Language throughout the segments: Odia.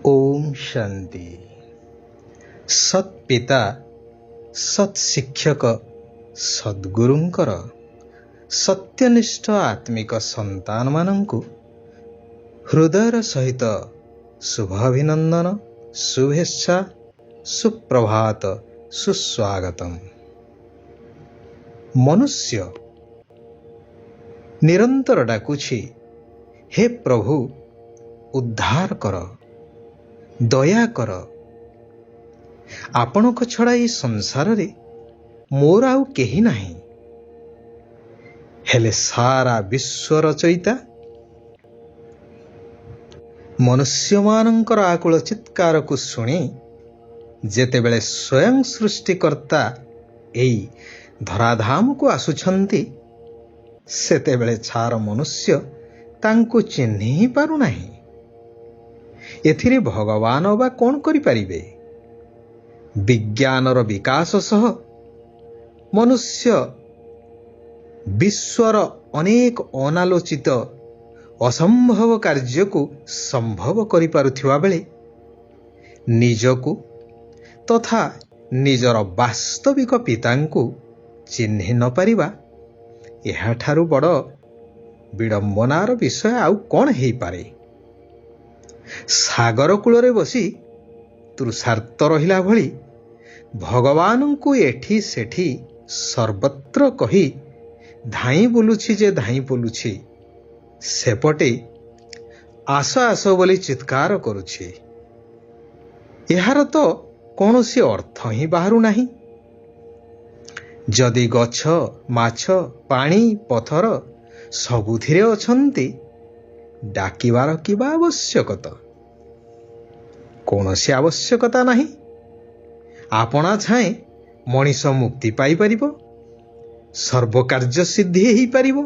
ओम शांति। सत् पिता सत् शिक्षक सद्गुरुंकर सत्यनिष्ठ आत्मिक संतान मानंकु हृदयर सहित शुभ अभिनंदन, शुभेच्छा, सुप्रभात, सुस्वागतम। मनुष्य निरंतर डाकुछि, हे प्रभु उद्धार कर, दया कर। आपणक छड़ा ए संसार रे मोर आउ केही नाही। हेले सारा विश्व रचयिता मनुष्य मानंकर आकुल चित्कार को शुणी जेतेबेले स्वयं सृष्टिकर्ता एई धराधाम को आसुछंती सेतेबेले छार मनुष्य तांको चिन्हि ही पारु नाही। एथिरे भगवान बा कोन करि पारिबे? विज्ञानर विकास सह मनुष्य विश्वर अनेक अनालोचित असंभव कार्य को संभव करि पारुथिबा बेले निजको तथा निजर वास्तविक पितांको चिन्हि न पारिबा एहाठारु बड़ विडंबनार विषय आउ कौन हेई पारे? सागर कूलरे बसी तृषार्त रहिला भली भगवानंकु एठी सेठी सर्वत्र कही धाई बुलुछि जे धाई बुलुछि, सेपटे आस आस बोली चित्कार करुछि। एहार तो कौनसी अर्थ ही बाहरु नाही। जदि गछ माछ पानी पथर सबुथिरे अछंती डाकिबार किबा आवश्यकता? कौनसी आवश्यकता नाही। आपना छाए मनीष मुक्ति पाई परिबो, सर्व कार्य सिद्धि ही परिबो।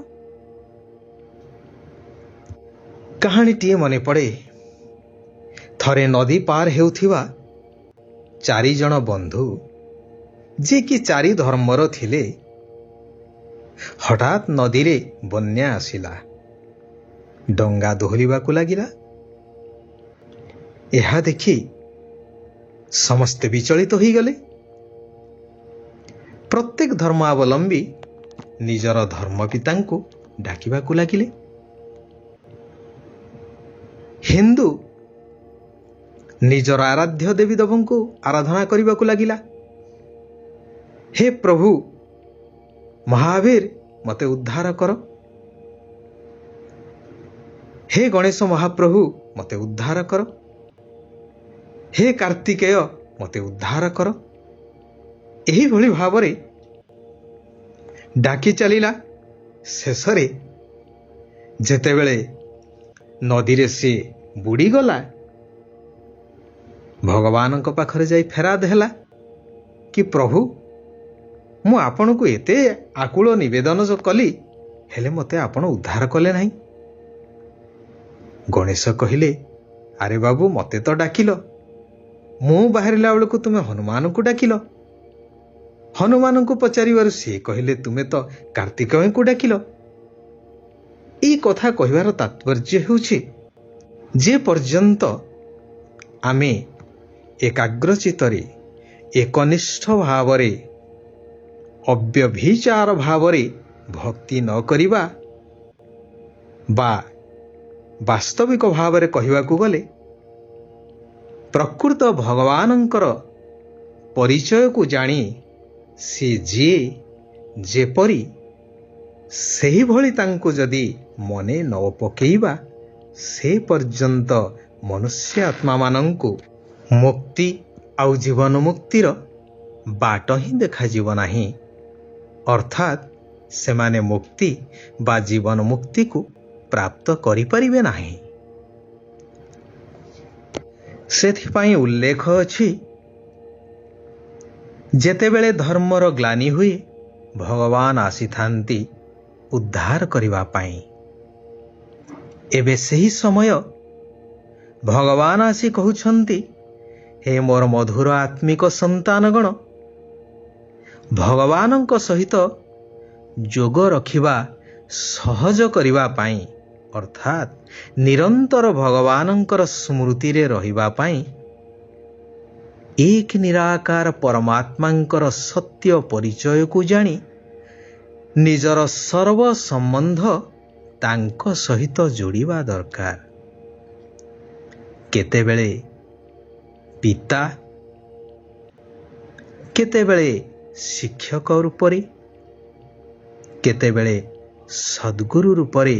कहानीटीए मने पड़े। थरे नदी पार हेउथिबा चारि जण बंधु जे कि चारि धर्मर थिले, हठात नदी रे बन्या आसिला। डंगा दोहलिबाकु लागिला। एहा देखि समस्ते विचलित होई गले। प्रत्येक धर्मावलंबी निजर धर्म पितांको डाकिबाकु लागिले। हिंदू निजर आराध्य देवी देवंको आराधना करिबाकु लागिला। हे प्रभु महावीर मते उद्धार कर, हे गणेश महाप्रभु मते उद्धार कर, हे कार्तिकेय मते उद्धार कर। एही भली भावरे डाकी चलिला। शेषरे जेतेबेले नदी रे से बुड़ी गला, भगवान को पाखरे जाई फेराद हैला कि प्रभु मु आपन को एते आकुल निवेदन जो कली, हेले मते आपण उद्धार कले नहीं। गणेश कहिले, अरे बाबू मते तो डाकिलो, मु बाहरिला बेलू तुमे हनुमान को डाकिलो। हनुमान को पचारिबारु से कहिले तुमे तो कार्तिकेय को डाकिलो। ई कथा कहिबार तात्पर्य हेउछि जे पर्यंत आमे एकाग्रचित्तरे एकनिष्ठ भावरे अव्यभिचार भावरे भक्ति न करिबा बा वास्तविक भावरे कहिबाकु गले प्रकृत भगवानंकर परिचय को जानी से जे जेपरी सेही भली तांको जदि मने न पकेइबा से पर्यंत मनुष्य आत्मा मानंकु मुक्ति आउ जीवन मुक्तिर बाट ही देखा जीव नाही। अर्थात सेमाने मुक्ति बा जीवन मुक्ति को प्राप्त करि परिबे नाही। सेथिपाई उल्लेख अछि जेतेबेले धर्मर ग्लानि हुए भगवान आसीथांती उद्धार करिबा पाई। एबे सही समय भगवान आसी कहउछंती, हे मोर मधुर आत्मिक संतानगण, भगवानंक सहित जोग रखिबा सहज करिबा पाई ଅର୍ଥାତ୍ ନିରନ୍ତର ଭଗବାନଙ୍କର ସ୍ମୃତିରେ ରହିବା ପାଇଁ ଏକ ନିରାକାର ପରମାତ୍ମାଙ୍କର ସତ୍ୟ ପରିଚୟକୁ ଜାଣି ନିଜର ସର୍ବ ସମ୍ବନ୍ଧ ତାଙ୍କ ସହିତ ଯୋଡ଼ିବା ଦରକାର। କେତେବେଳେ ପିତା, କେତେବେଳେ ଶିକ୍ଷକ ରୂପରେ, କେତେବେଳେ ସଦ୍ଗୁରୁ ରୂପରେ,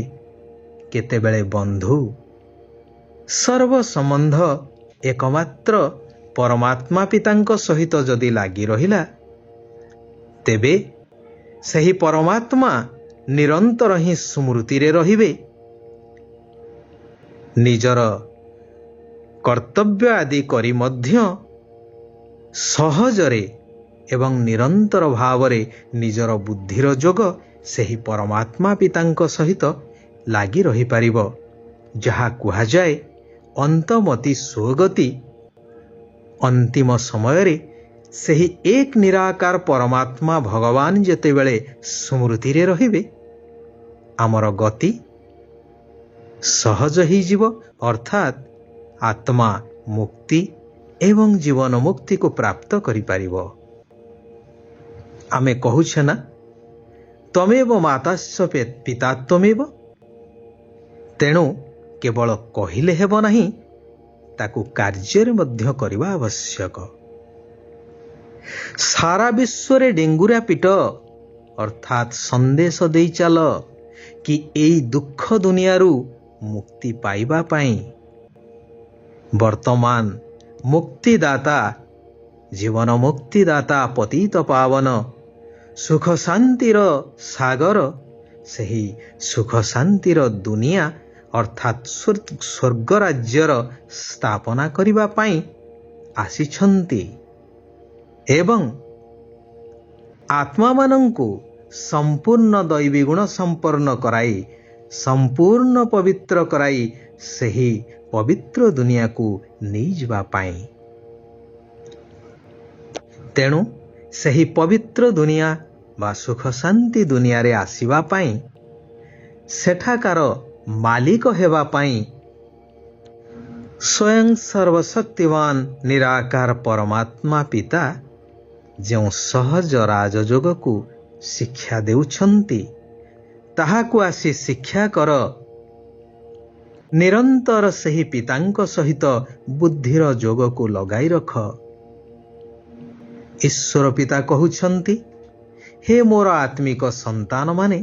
କେତେବେଳେ ବନ୍ଧୁ, ସର୍ବ ସମ୍ବନ୍ଧ ଏକମାତ୍ର ପରମାତ୍ମା ପିତାଙ୍କ ସହିତ ଯଦି ଲାଗି ରହିଲା, ତେବେ ସେହି ପରମାତ୍ମା ନିରନ୍ତର ହିଁ ସ୍ମୃତିରେ ରହିବେ। ନିଜର କର୍ତ୍ତବ୍ୟ ଆଦି କରି ମଧ୍ୟ ସହଜରେ ଏବଂ ନିରନ୍ତର ଭାବରେ ନିଜର ବୁଦ୍ଧିର ଯୋଗ ସେହି ପରମାତ୍ମା ପିତାଙ୍କ ସହିତ ଲାଗି ରହିପାରିବ, ଯାହା କୁହାଯାଏ ଅନ୍ତମତି ସ୍ୱଗତି। ଅନ୍ତିମ ସମୟରେ ସେହି ଏକ ନିରାକାର ପରମାତ୍ମା ଭଗବାନ ଯେତେବେଳେ ସ୍ମୃତିରେ ରହିବେ, ଆମର ଗତି ସହଜ ହୋଇଯିବ, ଅର୍ଥାତ୍ ଆତ୍ମା ମୁକ୍ତି ଏବଂ ଜୀବନ ମୁକ୍ତିକୁ ପ୍ରାପ୍ତ କରିପାରିବ। ଆମେ କହୁଛେ ନା, ତମେବ ମାତାଶ୍ଚ ପିତା ତ୍ୱମେବ। ତେଣୁ କେବଳ କହିଲେ ହେବ ନାହିଁ, ତାକୁ କାର୍ଯ୍ୟରେ ମଧ୍ୟ କରିବା ଆବଶ୍ୟକ। ସାରା ବିଶ୍ୱରେ ଡେଙ୍ଗୁରା ପିଟ, ଅର୍ଥାତ୍ ସନ୍ଦେଶ ଦେଇ ଚାଲ କି ଏଇ ଦୁଃଖ ଦୁନିଆରୁ ମୁକ୍ତି ପାଇବା ପାଇଁ ବର୍ତ୍ତମାନ ମୁକ୍ତିଦାତା, ଜୀବନ ମୁକ୍ତିଦାତା, ପତିତ ପାବନ, ସୁଖ ଶାନ୍ତିର ସାଗର, ସେହି ସୁଖ ଶାନ୍ତିର ଦୁନିଆ ଅର୍ଥାତ୍ ସ୍ୱର୍ଗ ରାଜ୍ୟର ସ୍ଥାପନା କରିବା ପାଇଁ ଆସିଛନ୍ତି ଏବଂ ଆତ୍ମାମାନଙ୍କୁ ସମ୍ପୂର୍ଣ୍ଣ ଦୈବୀ ଗୁଣ ସମ୍ପନ୍ନ କରାଇ ସମ୍ପୂର୍ଣ୍ଣ ପବିତ୍ର କରାଇ ସେହି ପବିତ୍ର ଦୁନିଆକୁ ନେଇଯିବା ପାଇଁ। ତେଣୁ ସେହି ପବିତ୍ର ଦୁନିଆ ବା ସୁଖ ଶାନ୍ତି ଦୁନିଆରେ ଆସିବା ପାଇଁ, ସେଠାକାର ମାଲିକ ହେବା ପାଇଁ ସ୍ୱୟଂ ସର୍ବଶକ୍ତିମାନ ନିରାକାର ପରମାତ୍ମା ପିତା ଯେଉଁ ସହଜ ରାଜଯୋଗକୁ ଶିକ୍ଷା ଦେଉଛନ୍ତି, ତାହାକୁ ଆସି ଶିକ୍ଷା କର। ନିରନ୍ତର ସେହି ପିତାଙ୍କ ସହିତ ବୁଦ୍ଧିର ଯୋଗକୁ ଲଗାଇ ରଖ। ଈଶ୍ୱର ପିତା କହୁଛନ୍ତି, ହେ ମୋର ଆତ୍ମିକ ସନ୍ତାନମାନେ,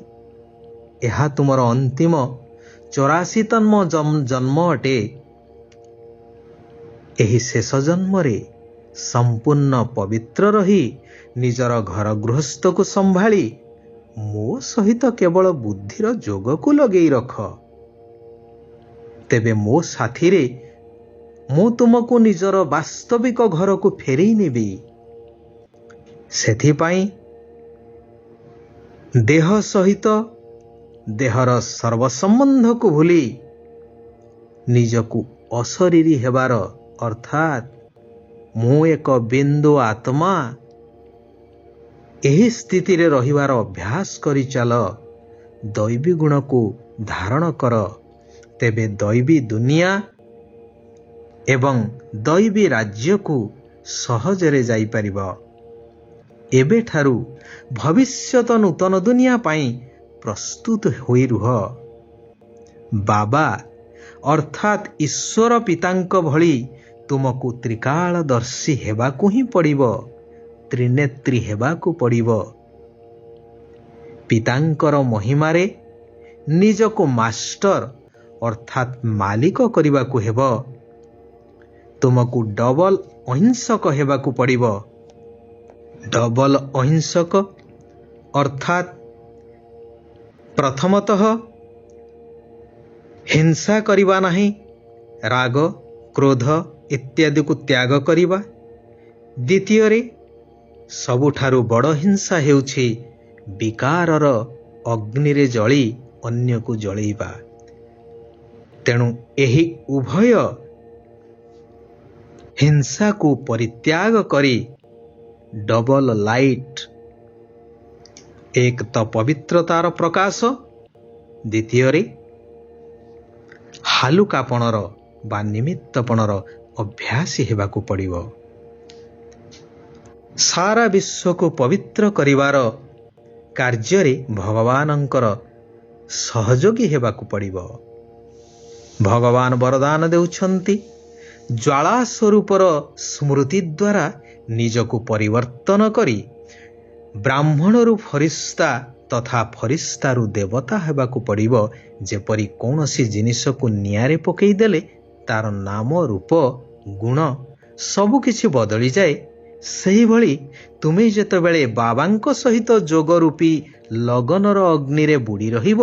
ଏହା ତୁମର ଅନ୍ତିମ 84ତମ ଜନ୍ମ ଅଟେ। ଏହି ଶେଷ ଜନ୍ମରେ ସମ୍ପୂର୍ଣ୍ଣ ପବିତ୍ର ରହି ନିଜର ଘର ଗୃହସ୍ଥକୁ ସମ୍ଭାଳି ମୋ ସହିତ କେବଳ ବୁଦ୍ଧିର ଯୋଗକୁ ଲଗେଇ ରଖ। ତେବେ ମୋ ସାଥିରେ ମୁଁ ତୁମକୁ ନିଜର ବାସ୍ତବିକ ଘରକୁ ଫେରେଇ ନେବି। ସେଥିପାଇଁ ଦେହ ସହିତ ଦେହର ସର୍ବସମ୍ବନ୍ଧକୁ ଭୁଲି ନିଜକୁ ଅଶରୀରୀ ହେବାର, ଅର୍ଥାତ୍ ମୁଁ ଏକ ବିନ୍ଦୁ ଆତ୍ମା, ଏହି ସ୍ଥିତିରେ ରହିବାର ଅଭ୍ୟାସ କରି ଚାଲ। ଦୈବୀ ଗୁଣକୁ ଧାରଣ କର, ତେବେ ଦୈବୀ ଦୁନିଆ ଏବଂ ଦୈବୀ ରାଜ୍ୟକୁ ସହଜରେ ଯାଇପାରିବ। ଏବେଠାରୁ ଭବିଷ୍ୟତ ନୂତନ ଦୁନିଆ ପାଇଁ ପ୍ରସ୍ତୁତ ହୋଇ ରୁହ। ବାବା ଅର୍ଥାତ୍ ଈଶ୍ୱର ପିତାଙ୍କ ଭଳି ତୁମକୁ ତ୍ରିକାଳଦର୍ଶୀ ହେବାକୁ ହିଁ ପଡ଼ିବ, ତ୍ରିନେତ୍ରୀ ହେବାକୁ ପଡ଼ିବ। ପିତାଙ୍କର ମହିମାରେ ନିଜକୁ ମାଷ୍ଟର ଅର୍ଥାତ୍ ମାଲିକ କରିବାକୁ ହେବ। ତୁମକୁ ଡବଲ ଅହିଂସକ ହେବାକୁ ପଡ଼ିବ। ଡବଲ ଅହିଂସକ ଅର୍ଥାତ୍ ପ୍ରଥମତଃ ହିଂସା କରିବା ନାହିଁ, ରାଗ କ୍ରୋଧ ଇତ୍ୟାଦିକୁ ତ୍ୟାଗ କରିବା। ଦ୍ୱିତୀୟରେ ସବୁଠାରୁ ବଡ଼ ହିଂସା ହେଉଛି ବିକାରର ଅଗ୍ନିରେ ଜଳି ଅନ୍ୟକୁ ଜଳେଇବା। ତେଣୁ ଏହି ଉଭୟ ହିଂସାକୁ ପରିତ୍ୟାଗ କରି ଡବଲ ଲାଇଟ୍, ଏକ ତ ପବିତ୍ରତାର ପ୍ରକାଶ, ଦ୍ୱିତୀୟରେ ହାଲୁକାପଣର ବା ନିମିତ୍ତପଣର ଅଭ୍ୟାସୀ ହେବାକୁ ପଡ଼ିବ। ସାରା ବିଶ୍ୱକୁ ପବିତ୍ର କରିବାର କାର୍ଯ୍ୟରେ ଭଗବାନଙ୍କର ସହଯୋଗୀ ହେବାକୁ ପଡ଼ିବ। ଭଗବାନ ବରଦାନ ଦେଉଛନ୍ତି, ଜ୍ୱାଳା ସ୍ୱରୂପର ସ୍ମୃତି ଦ୍ୱାରା ନିଜକୁ ପରିବର୍ତ୍ତନ କରି ବ୍ରାହ୍ମଣରୁ ଫରିସ୍ତା ତଥା ଫରିସ୍ତାରୁ ଦେବତା ହେବାକୁ ପଡ଼ିବ। ଯେପରି କୌଣସି ଜିନିଷକୁ ନିଆଁରେ ପକାଇଦେଲେ ତାର ନାମ, ରୂପ, ଗୁଣ ସବୁକିଛି ବଦଳିଯାଏ, ସେହିଭଳି ତୁମେ ଯେତେବେଳେ ବାବାଙ୍କ ସହିତ ଯୋଗ ରୂପୀ ଲଗନର ଅଗ୍ନିରେ ବୁଡ଼ି ରହିବ,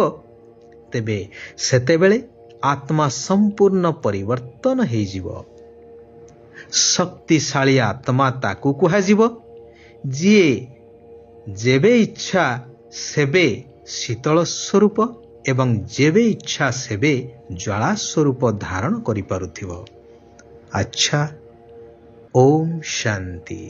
ତେବେ ସେତେବେଳେ ଆତ୍ମା ସମ୍ପୂର୍ଣ୍ଣ ପରିବର୍ତ୍ତନ ହୋଇଯିବ। ଶକ୍ତିଶାଳୀ ଆତ୍ମା ତାକୁ କୁହାଯିବ, ଯିଏ ଯେବେ ଇଚ୍ଛା ସେବେ ଶୀତଳ ସ୍ୱରୂପ ଏବଂ ଯେବେ ଇଚ୍ଛା ସେବେ ଜ୍ୱାଳା ସ୍ୱରୂପ ଧାରଣ କରିପାରୁଥିବ। ଆଚ୍ଛା, ଓମ୍ ଶାନ୍ତି।